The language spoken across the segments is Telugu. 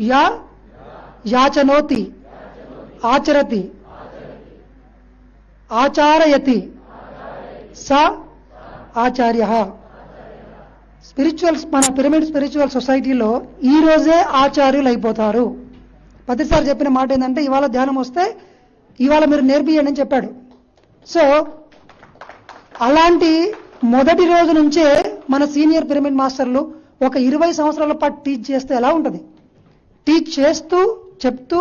या याचनोति आचरति आचारयति स आचार्यः। స్పిరిచువల్స్ మన పిరమిడ్ స్పిరిచువల్ సొసైటీలో ఈ రోజే ఆచార్యులు అయిపోతారు. ప్రతిసారి చెప్పిన మాట ఏంటంటే ఇవాళ ధ్యానం వస్తే ఇవాళ మీరు నేర్పియండి అని చెప్పాడు. సో అలాంటి మొదటి రోజు నుంచే మన సీనియర్ పిరమిడ్ మాస్టర్లు ఒక 20 సంవత్సరాల పాటు టీచ్ చేస్తే ఎలా ఉంటుంది? టీచ్ చేస్తూ చెప్తూ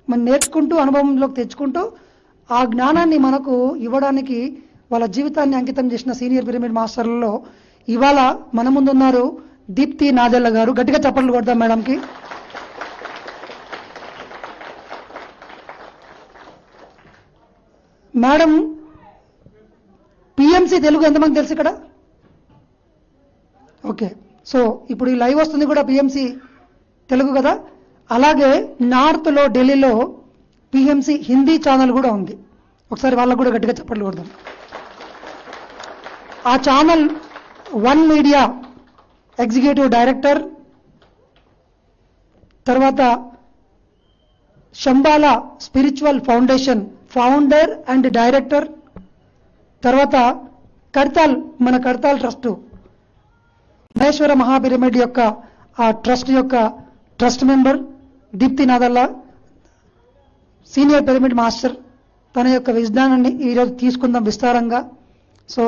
మనం నేర్చుకుంటూ అనుభవంలోకి తెచ్చుకుంటూ ఆ జ్ఞానాన్ని మనకు ఇవ్వడానికి వాళ్ళ జీవితాన్ని అంకితం చేసిన సీనియర్ పిరమిడ్ మాస్టర్లలో ఇవాళ మన ముందున్నారు దీప్తి నాదెళ్ల గారు. గట్టిగా చప్పట్లు కొడదాం మేడంకి. మేడం పిఎంసి తెలుగు ఎంతమంది తెలుసు ఇక్కడ? ఓకే. సో ఇప్పుడు ఈ లైవ్ వస్తుంది కూడా పిఎంసి తెలుగు కదా. అలాగే నార్త్లో ఢిల్లీలో పిఎంసి హిందీ ఛానల్ కూడా ఉంది. ఒకసారి వాళ్ళకు కూడా గట్టిగా చప్పట్లు కొడదాం. ఆ channel one media executive director, తర్వాత Shambhala spiritual foundation founder and director, తర్వాత మన కర్తాల్ ట్రస్ట్ మహేశ్వర మహాపిరమిడ్ యొక్క ఆ ట్రస్ట్ యొక్క trust member Deepti Nadella, senior pyramid master. తన యొక్క విజ్ఞానాన్ని ఈరోజు తీసుకుందాం విస్తారంగా. సో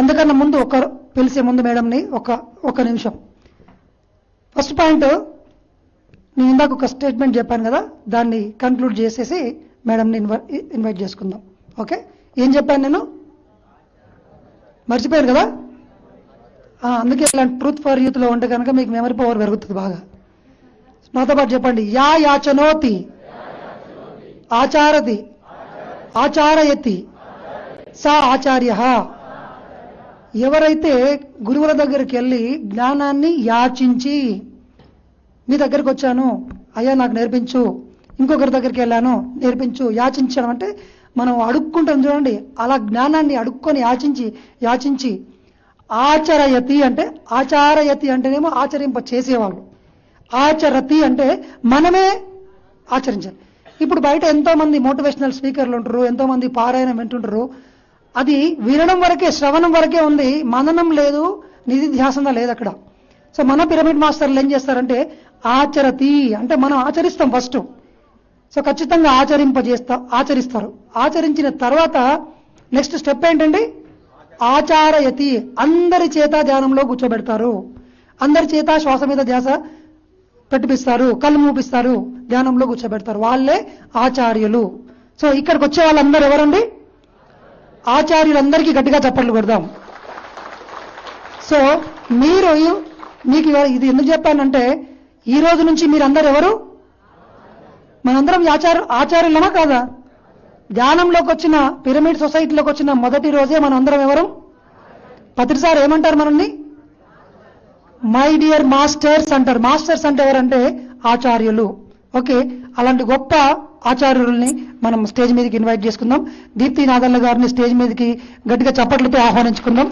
అందుకన్నా ముందు పిలిచే ముందు మేడంని ఒక నిమిషం. ఫస్ట్ పాయింట్, నేను ఇందాక ఒక స్టేట్మెంట్ చెప్పాను కదా, దాన్ని కన్క్లూడ్ చేసేసి మేడంని ఇన్వైట్ చేసుకుందాం. ఓకే. ఏం చెప్పాను నేను? మర్చిపోయారు కదా. అందుకే ఇలాంటి ట్రూత్ ఫర్ యూత్లో ఉంటే కనుక మీకు మెమరీ పవర్ పెరుగుతుంది బాగా. నాతో పాటు చెప్పండి. యా యాచనోతి ఆచారతి ఆచారయతి సా ఆచార్యః. ఎవరైతే గురువుల దగ్గరికి వెళ్ళి జ్ఞానాన్ని యాచించి, మీ దగ్గరికి వచ్చాను అయ్యా నాకు నేర్పించు, ఇంకొకరి దగ్గరికి వెళ్ళాను నేర్పించు, యాచించడం అంటే మనం అడుక్కుంటాం చూడండి, అలా జ్ఞానాన్ని అడుక్కొని యాచించి ఆచరయతి అంటేనేమో ఆచరింప చేసేవాళ్ళు, ఆచరతి అంటే మనమే ఆచరించాలి. ఇప్పుడు బయట ఎంతో మంది మోటివేషనల్ స్పీకర్లు ఉంటారు, ఎంతో మంది పారాయణం వింటుంటారు. అది వినడం వరకే, శ్రవణం వరకే ఉంది, మననం లేదు, నిధిధ్యాసన లేదు అక్కడ. సో మన పిరమిడ్ మాస్టర్లు ఏం చేస్తారంటే ఆచరతి అంటే మనం ఆచరిస్తాం ఫస్ట్. సో ఖచ్చితంగా ఆచరిస్తారు. ఆచరించిన తర్వాత నెక్స్ట్ స్టెప్ ఏంటండి? ఆచారయతి. అందరి చేత ధ్యానంలో కూర్చోబెడతారు, అందరి చేత శ్వాస మీద ధ్యాస పెట్టిపిస్తారు, కళ్ళు మూపిస్తారు, ధ్యానంలో కూర్చోబెడతారు. వాళ్ళే ఆచార్యులు. సో ఇక్కడికి వచ్చే వాళ్ళందరూ ఎవరండి? ఆచార్యులందరికీ గట్టిగా చప్పట్లు కొడదాం. సో మీకు ఇది ఎందుకు చెప్పానంటే ఈ రోజు నుంచి మీరందరూ ఎవరు? మనందరం ఆచార్యులమా కాదా? ధ్యానంలోకి వచ్చిన పిరమిడ్ సొసైటీలోకి వచ్చిన మొదటి రోజే మనం అందరం ఎవరు? ప్రతిసారి ఏమంటారు మనల్ని? మై డియర్ మాస్టర్స్ అంటారు. మాస్టర్స్ అంటే ఎవరంటే ఆచార్యులు. ఓకే. అలాంటి గొప్ప ఆచార్యుల్ని మనం స్టేజ్ మీదకి ఇన్వైట్ చేసుకుందాం. దీప్తి నాదెళ్ల గారిని స్టేజ్ మీదకి గట్టిగా చప్పట్లతో ఆహ్వానించుకుందాం.